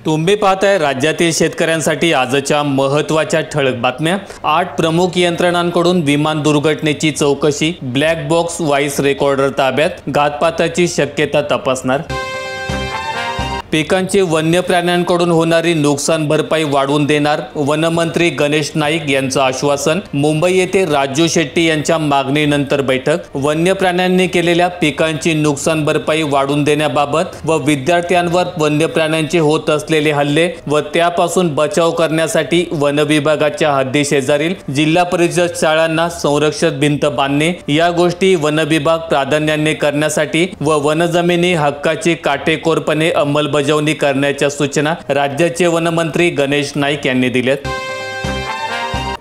तुम्ही पाहताय राज्यातील शेतकऱ्यांसाठी आजच्या महत्त्वाच्या ठळक बातम्या। 8 प्रमुख यंत्रणांकडून विमान दुर्घटनेची चौकशी, ब्लॅक बॉक्स व्हॉइस रेकॉर्डर ताब्यात, घातपाताची शक्यता तपासणार। पिकांची वन्य प्राण्यांकडून होणारी नुकसान भरपाई वाढवून देणार, वनमंत्री गणेश नाईक यांचं आश्वासन। मुंबई येथे राजू शेट्टी यांच्या मागणीनंतर बैठक। वन्य प्राण्यांनी केलेल्या पिकांची नुकसान भरपाई वाढवून देण्याबाबत व विद्यार्थ्यांवर वन्य प्राण्यांचे होत असलेले हल्ले व त्यापासून बचाव करण्यासाठी वन विभागाच्या हद्दीशेजारील जिल्हा परिषद शाळांना संरक्षक भिंत बांधणे या गोष्टी वन विभाग प्राधान्याने करण्यासाठी व वनजमिनी हक्काची काटेकोरपणे अंमलबजावणी करण्याच्या सूचना राज्याचे वनमंत्री गणेश नाईक यांनी दिल्यात।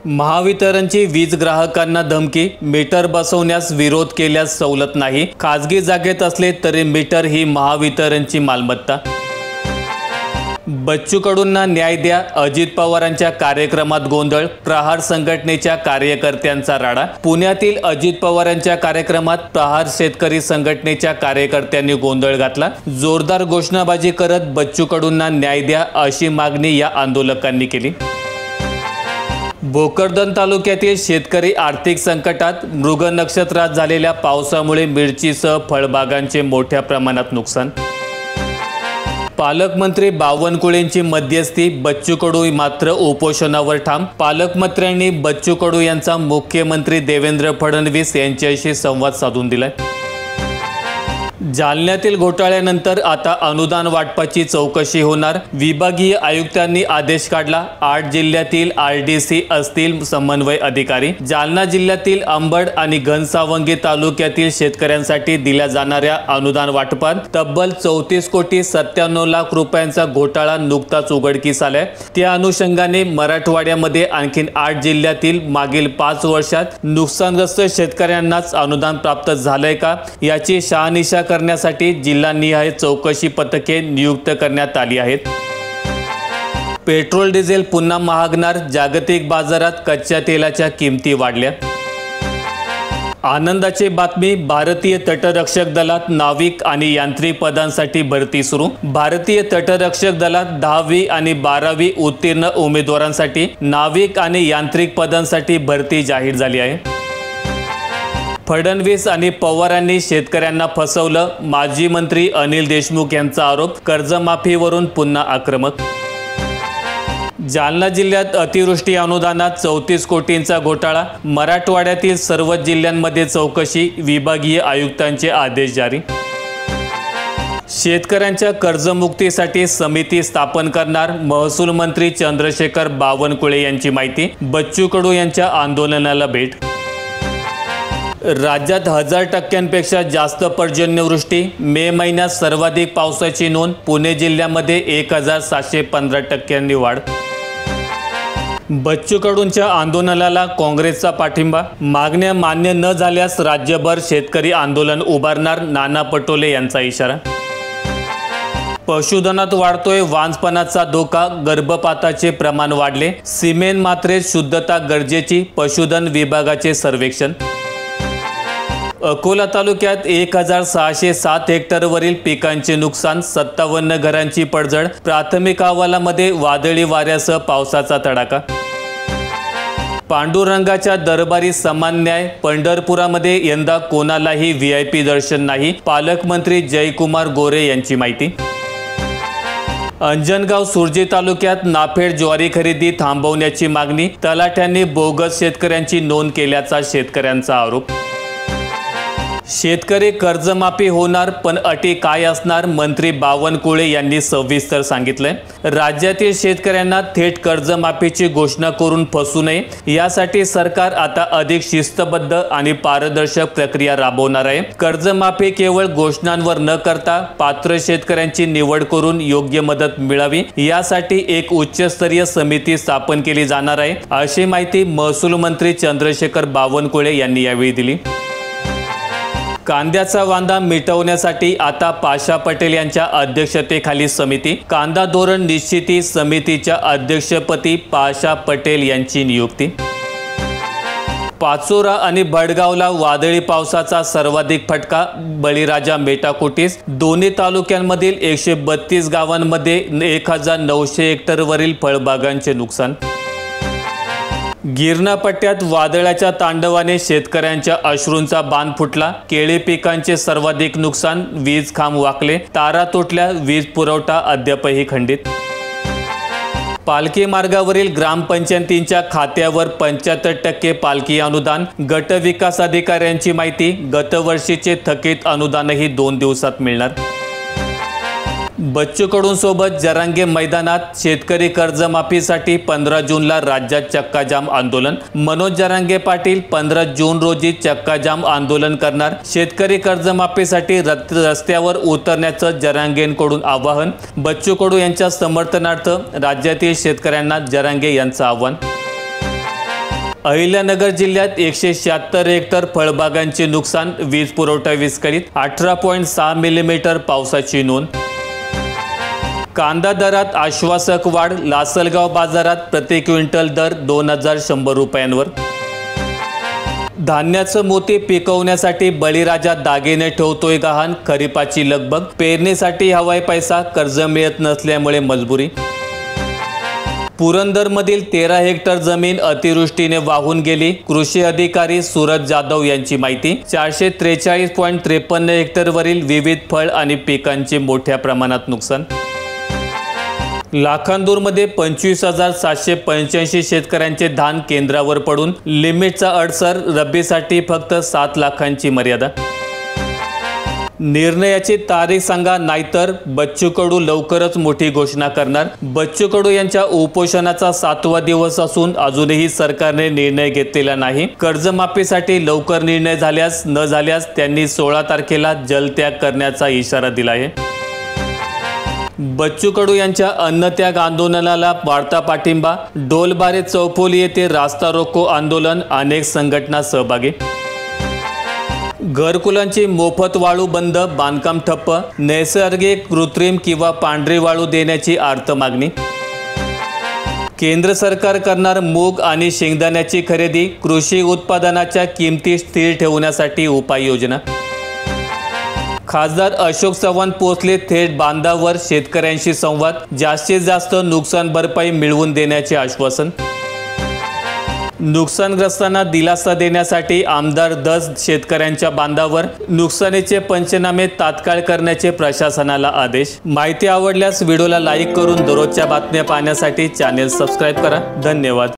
महावितरणची वीज ग्राहकांना धमकी, मीटर बसवण्यास विरोध केल्यास सवलत नाही, खासगी जागेत असले तरी मीटर ही महावितरणची मालमत्ता। बच्चू कडूंना न्याय द्या, अजित पवारांच्या कार्यक्रमात गोंधळ, प्रहार संघटनेच्या कार्यकर्त्यांचा राडा। पुण्यातील अजित पवारांच्या कार्यक्रमात प्रहार शेतकरी संघटनेच्या कार्यकर्त्यांनी गोंधळ घातला। जोरदार घोषणाबाजी करत बच्चू कडूंना न्याय द्या अशी मागणी या आंदोलकांनी केली। भोकरदन तालुक्यातील शेतकरी आर्थिक संकटात, मृग नक्षत्रात झालेल्या पावसामुळे मिरचीसह फळबागांचे मोठ्या प्रमाणात नुकसान। पालकमंत्री बावनकुळेंची मध्यस्थी, बच्चू कडू मात्र उपोषणावर ठाम। पालकमंत्र्यांनी बच्चू कडू यांचा मुख्यमंत्री देवेंद्र फडणवीस यांच्याशी संवाद साधून दिलाय। जालन्यातील घोटाळ्यानंतर आता अनुदान वाटपाची चौकशी होणार, विभागीय आयुक्तांनी आदेश काढला। 8 जिल्ह्यातील RDC असतील समन्वय अधिकारी। जालना जिल्ह्यातील अंबड आणि घनसावंगी तालुक्यातील शेतकऱ्यांसाठी दिल्या जाणाऱ्या अनुदान वाटपात तब्बल 34 कोटी 97 लाख रुपयांचा घोटाळा नुकताच उघडकीस आलाय। त्या अनुषंगाने मराठवाड्यामध्ये आणखी 8 जिल्ह्यातील मागील 5 वर्षात नुकसानग्रस्त शेतकऱ्यांनाच अनुदान प्राप्त झालंय का याची शहानिशा करण्यासाठी जिल्हानिहाय चौकशी पथके नियुक्त करण्यात आली आहेत। पेट्रोल डिझेल पुन्हा महागणार, जागतिक बाजारात कच्च्या तेलाच्या किमती वाढल्या। आनंदाची बातमी, भारतीय तटरक्षक दलात नाविक आणि यांत्रिक पदांसाठी भरती सुरू। भारतीय तटरक्षक दलात 10वी आणि 12वी उत्तीर्ण उमेदवारांसाठी नाविक आणि यांत्रिक पदांसाठी भरती जाहीर झाली आहे। फडणवीस आणि पवारांनी शेतकऱ्यांना फसवलं, माजी मंत्री अनिल देशमुख यांचा आरोप। कर्जमाफीवरून पुन्हा आक्रमक। जालना जिल्ह्यात अतिवृष्टी अनुदानात 34 कोटींचा घोटाळा, मराठवाड्यातील सर्व जिल्ह्यांमध्ये चौकशी, विभागीय आयुक्तांचे आदेश जारी। शेतकऱ्यांच्या कर्जमुक्तीसाठी समिती स्थापन करणार, महसूल मंत्री चंद्रशेखर बावनकुळे यांची माहिती। बच्चू कडू यांच्या आंदोलनाला भेट। राज्यात 1000% जास्त पर्जन्यवृष्टी, मे महिन्यात सर्वाधिक पावसाची नोंद, पुणे जिल्ह्यामध्ये 1715% वाढ। बच्चू कडूंच्या आंदोलनाला काँग्रेसचा पाठिंबा, मागण्या मान्य न झाल्यास राज्यभर शेतकरी आंदोलन उभारणार, नाना पटोले यांचा इशारा। पशुधनात वाढतोय वांझपणाचा धोका, गर्भपाताचे प्रमाण वाढले, सिमेंट मात्रेत शुद्धता गरजेची, पशुधन विभागाचे सर्वेक्षण। अकोला तालुक्यात 1607 हेक्टरवरील पिकांचे नुकसान, 57 घरांची पडझड, प्राथमिक अहवालामध्ये वादळी वाऱ्यासह पावसाचा तडाखा। पांडुरंगाच्या दरबारी समान न्याय, पंढरपुरामध्ये यंदा कोणालाही VIP दर्शन नाही, पालकमंत्री जयकुमार गोरे यांची माहिती। अंजनगाव सुरजी तालुक्यात नाफेड ज्वारी खरेदी थांबवण्याची मागणी, तलाठ्यांनी बोगस शेतकऱ्यांची नोंद केल्याचा शेतकऱ्यांचा आरोप। शेतकरी कर्जमाफी होणार, पण अटी काय असणार, मंत्री बावनकुळे यांनी सविस्तर सांगितलंय। राज्यातील शेतकऱ्यांना थेट कर्जमाफीची घोषणा करून फसू नये यासाठी सरकार आता अधिक शिस्तबद्ध आणि पारदर्शक प्रक्रिया राबवणार आहे। कर्जमाफी केवळ घोषणांवर न करता पात्र शेतकऱ्यांची निवड करून योग्य मदत मिळावी यासाठी एक उच्चस्तरीय समिती स्थापन केली जाणार आहे, अशी माहिती महसूल मंत्री चंद्रशेखर बावनकुळे यांनी यावेळी दिली। कांद्याचा वांदा मिटवण्यासाठी आता पाशा पटेल यांच्या अध्यक्षतेखाली समिती, कांदा धोरण निश्चिती समितीच्या अध्यक्षपदी पाशा पटेल यांची नियुक्ती। पाचोरा आणि भडगावला वादळी पावसाचा सर्वाधिक फटका, बळीराजा मेटाकुटीस. दोन्ही तालुक्यांमधील 132 गावांमध्ये 1900 हेक्टरवरील फळबागांचे नुकसान. गिरणा पट्ट्यात वादळाच्या तांडवाने शेतकऱ्यांच्या अश्रूंचा बांध फुटला. केळी पिकांचे सर्वाधिक नुकसान, वीज खांब वाकले, तारा तुटल्या, वीज पुरवठा अद्यापही खंडित. पालखी मार्गावरील ग्रामपंचायतींच्या खात्यावर 75% पालखी अनुदान. गट विकास अधिकाऱ्यांची माहिती, गतवर्षीचे थकीत अनुदानही 2 दिवसात मिळणार. बच्चू कडूंसोबत जरांगे मैदानात. शेतकरी कर्जमाफीसाठी 15 जूनला राज्यात चक्काजाम आंदोलन. मनोज जरांगे पाटील 15 जून रोजी चक्काजाम आंदोलन करणार. शेतकरी कर्जमाफीसाठी रस्त्यावर उतरण्याचं जरांगेंकडून आवाहन. बच्चू कडू यांच्या समर्थनार्थ राज्यातील शेतकऱ्यांना जरांगे यांचं आवाहन. अहिल्यानगर जिल्ह्यात 176 हेक्टर फळबागांचे नुकसान, वीज पुरवठा विस्कळीत. 18.6 मिलीमीटर पावसाची नोंद. कांदा दरात आश्वासक वाढ. लासलगाव बाजारात प्रति क्विंटल दर 2100 रुपयांवर. धान्याचं मोती पिकवण्यासाठी बळीराजा दागिने ठेवतोय गहाण. खरीपाची लगबग. पेरणीसाठी हवाय पैसा, कर्ज मिळत नसल्यामुळे मजबुरी. पुरंदरमधील 13 हेक्टर जमीन अतिवृष्टीने वाहून गेली. कृषी अधिकारी सूरज जाधव यांची माहिती. 443.53 हेक्टरवरील विविध फळ आणि पिकांचे मोठ्या प्रमाणात नुकसान. लाखांदूरमध्ये 25,785 शेतकऱ्यांचे धान केंद्रावर पडून. लिमिटचा अडसर. रब्बीसाठी फक्त 7 लाखांची मर्यादा. निर्णयाची तारीख सांगा नाहीतर बच्चू कडू लवकरच मोठी घोषणा करणार. बच्चू कडू यांच्या उपोषणाचा 7वा दिवस असून अजूनही सरकारने निर्णय घेतलेला नाही. कर्जमाफीसाठी लवकर निर्णय न झाल्यास त्यांनी 16 तारखेला जलत्याग करण्याचा इशारा दिला आहे. बच्चू कडू यांच्या अन्नत्याग आंदोलनाला वाढता पाठिंबा. डोलबारे चौफुली येथे रास्ता रोको आंदोलन. अनेक संघटना सहभागी. घरकुलांची मोफत वाळू बंद. बांधकाम ठप्प. नैसर्गिक, कृत्रिम किंवा पांढरी वाळू देण्याची आर्त मागणी. केंद्र सरकार करणार मूग आणि शेंगदाण्याची खरेदी. कृषी उत्पादनाच्या किमती स्थिर ठेवण्यासाठी उपाययोजना. खासदार अशोक चव्हाण पोहोचले थेट बांधावर. शेतकऱ्यांशी संवाद. जास्तीत जास्त नुकसान भरपाई मिळवून देण्याचे आश्वासन. नुकसानग्रस्तांना दिलासा देण्यासाठी आमदार दस शेतकऱ्यांच्या बांधावर. नुकसानीचे पंचनामे तात्काळ करण्याचे प्रशासनाला आदेश. माहिती आवडल्यास व्हिडिओला लाईक करून दररोजच्या बातम्या पाहण्यासाठी चॅनेल सबस्क्राईब करा. धन्यवाद.